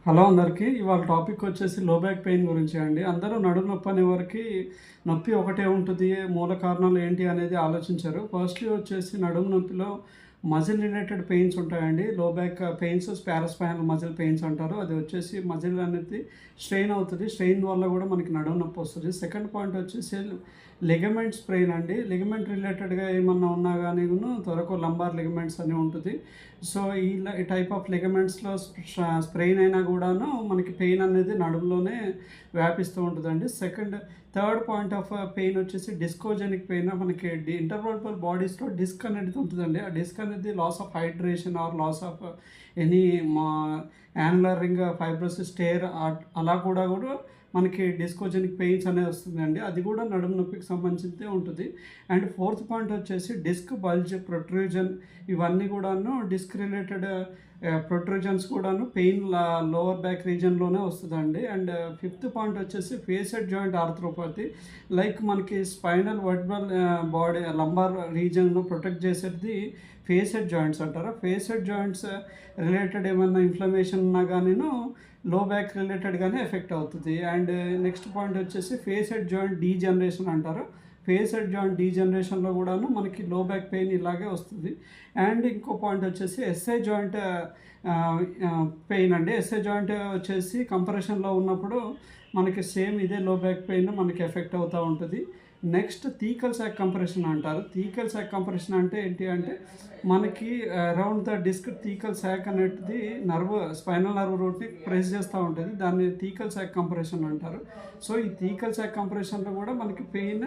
Hello అందరికీ. ఇవాళ topic వచ్చేసి లో బ్యాక్ పెయిన్ గురించి అండి. అందరూ నడుము నొప్పి అనే వరకు నొప్పి ఒకటే ఉంటుంది, మూల కారణాలు ఏంటి అనేది ఆలోచించారు. ఫస్ట్‌లీ వచ్చేసి నడుము నొప్పిలో మజిల్ రిలేటెడ్ పెయిన్స్ ఉంటాయండి. లో back pains paraspinal muscle pains అంటారు. అది వచ్చేసి మజిల్ అనేది స్ట్రెయిన్ అవుతుంది. స్ట్రెయిన్ వల్ల కూడా మనకి నడుము నొప్పి వస్తుంది. సెకండ్ పాయింట్ వచ్చేసి లిగమెంట్ స్ప్రెయిన్ అండి. లిగమెంట్ రిలేటెడ్‌గా ఏమన్నా ఉన్నా గానీను త్వరకు లంబార్ లిగమెంట్స్ అని ఉంటుంది. సో, ఈ టైప్ ఆఫ్ లిగమెంట్స్‌లో స్ప్రెయిన్ అయినా కూడాను మనకి పెయిన్ అనేది నడుములోనే వ్యాపిస్తూ ఉంటుందండి. థర్డ్ పాయింట్ ఆఫ్ పెయిన్ వచ్చేసి డిస్కోజెనిక్ పెయిన్. మనకి ఇంటర్వర్టబుల్ బాడీస్‌లో డిస్క్ అనేది ఉంటుందండి. ఆ డిస్క్ అనేది loss of hydration or loss of any మా యాన్యులర్ రింగ్ ఫైబ్రోసిస్ టేర్ అలా కూడా మనకి డిస్కోజెనిక్ పెయిన్స్ అనేది వస్తుందండి. అది కూడా నడుము నొప్పికి సంబంధించిందే ఉంటుంది. అండ్ ఫోర్త్ పాయింట్ వచ్చేసి డిస్క్ బల్జ్, ప్రొట్రూజన్ ఇవన్నీ కూడాను డిస్క్ రిలేటెడ్ ప్రొట్రూజన్స్ కూడాను పెయిన్ లోవర్ బ్యాక్ రీజియన్లోనే వస్తుందండి. అండ్ ఫిఫ్త్ పాయింట్ వచ్చేసి ఫేసెడ్ జాయింట్ ఆర్థ్రోపతి. లైక్ మనకి స్పైనల్ వర్టిబ్రల్ బాడీ లంబార్ రీజియన్లో ప్రొటెక్ట్ చేసేది ఫేసెడ్ జాయింట్స్ అంటారు. ఫేసెడ్ జాయింట్స్ రిలేటెడ్ ఏమైనా ఇన్ఫ్లమేషన్ ఉన్నా కానీను లో బ్యాక్ రిలేటెడ్గానే ఎఫెక్ట్ అవుతుంది. అండ్ నెక్స్ట్ పాయింట్ వచ్చేసి ఫేసెడ్ జాయింట్ డీజనరేషన్ అంటారు. ఫేసెడ్ జాయింట్ డీజనరేషన్లో కూడాను మనకి లో బ్యాక్ పెయిన్ ఇలాగే వస్తుంది. అండ్ ఇంకో పాయింట్ వచ్చేసి ఎస్ఐ జాయింట్ పెయిన్ అండి. ఎస్ఐ జాయింట్ వచ్చేసి కంప్రెషన్లో ఉన్నప్పుడు మనకి సేమ్ ఇదే లో బ్యాక్ పెయిన్ మనకి ఎఫెక్ట్ అవుతూ ఉంటుంది. నెక్స్ట్ థీకల్ సాక్ కంప్రెషన్ అంటారు. థీకల్ సాక్ కంప్రెషన్ అంటే ఏంటి అంటే మనకి అరౌండ్ ద డిస్క్ థీకల్ సాక్ అనేది స్పైనల్ నర్వ్ రూట్ని ప్రెస్ చేస్తూ ఉంటుంది. దాన్ని థీకల్ సాక్ కంప్రెషన్ అంటారు. సో ఈ థీకల్ సాక్ కంప్రెషన్లో కూడా మనకి పెయిన్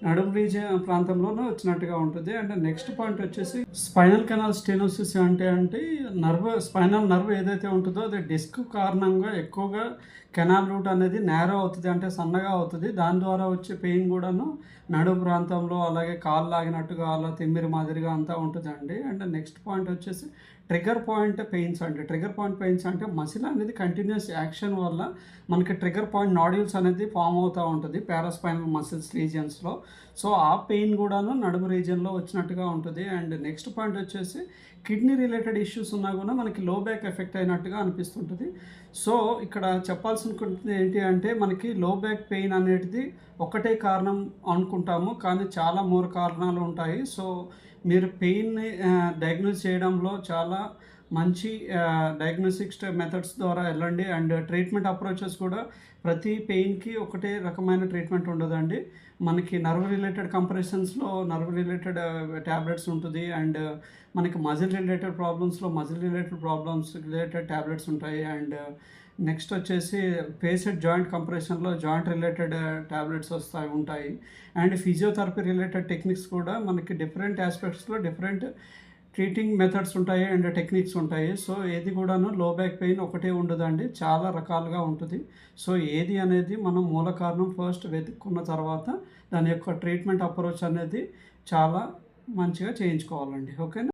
నడుము రీజియన్ ప్రాంతంలోనే వచ్చినట్టుగా ఉంటుంది. అండ్ నెక్స్ట్ పాయింట్ వచ్చేసి స్పైనల్ కెనాల్ స్టెనోసిస్ అంటే స్పైనల్ నర్వ్ ఏదైతే ఉంటుందో అది డిస్క్ కారణంగా ఎక్కువగా కెనాల్ రూట్ అనేది నేరో అవుతుంది, అంటే సన్నగా అవుతుంది. దాని ద్వారా వచ్చే పెయిన్ కూడాను నడుము ప్రాంతంలో అలాగే కాళ్ళు లాగినట్టుగా అలా తిమ్మిరి మాదిరిగా అంతా ఉంటుందండి. అండ్ నెక్స్ట్ పాయింట్ వచ్చేసి ట్రిగర్ పాయింట్ పెయిన్స్ అంటే ట్రిగర్ పాయింట్ పెయిన్స్ అంటే మసిల్ అనేది కంటిన్యూస్ యాక్షన్ వల్ల మనకి ట్రిగర్ పాయింట్ నాడ్యూల్స్ అనేది ఫామ్ అవుతూ ఉంటుంది పారాస్పైనల్ మసిల్స్ రీజియన్స్లో. సో ఆ పెయిన్ కూడాను నడుము రీజియన్లో వచ్చినట్టుగా ఉంటుంది. అండ్ నెక్స్ట్ పాయింట్ వచ్చేసి కిడ్నీ రిలేటెడ్ ఇష్యూస్ ఉన్నా కూడా మనకి లో బ్యాక్ ఎఫెక్ట్ అయినట్టుగా అనిపిస్తుంటుంది. సో ఇక్కడ చెప్పాల్సినది ఏంటి అంటే మనకి లో బ్యాక్ పెయిన్ అనేది ఒకటే కారణం అనుకుంటాము, కానీ చాలా మూల కారణాలు ఉంటాయి. సో మీరు పెయిన్ని డయాగ్నోస్ చేయడంలో చాలా మంచి డయాగ్నోస్టిక్స్ మెథడ్స్ ద్వారా వెళ్ళండి. అండ్ ట్రీట్మెంట్ అప్రోచెస్ కూడా ప్రతి పెయిన్కి ఒకటే రకమైన ట్రీట్మెంట్ ఉండదండి. మనకి నర్వ్ రిలేటెడ్ కంప్రెషన్స్లో నర్వ్ రిలేటెడ్ ట్యాబ్లెట్స్ ఉంటుంది. అండ్ మనకి muscle related problems related tablets ఉంటాయి. అండ్ నెక్స్ట్ వచ్చేసి ఫేసెడ్ జాయింట్ కంప్రెషన్లో జాయింట్ రిలేటెడ్ ట్యాబ్లెట్స్ ఉంటాయి. అండ్ ఫిజియోథెరపీ రిలేటెడ్ టెక్నిక్స్ కూడా మనకి డిఫరెంట్ ఆస్పెక్ట్స్లో డిఫరెంట్ ట్రీటింగ్ మెథడ్స్ ఉంటాయి అండ్ టెక్నిక్స్ ఉంటాయి. సో ఏది కూడాను లో బ్యాక్ పెయిన్ ఒకటే ఉండదండి, చాలా రకాలుగా ఉంటుంది. సో ఏది అనేది మనం మూల కారణం ఫస్ట్ వెతుక్కున్న తర్వాత దాని యొక్క ట్రీట్మెంట్ అప్రోచ్ అనేది చాలా మంచిగా చేయించుకోవాలండి. ఓకేనా.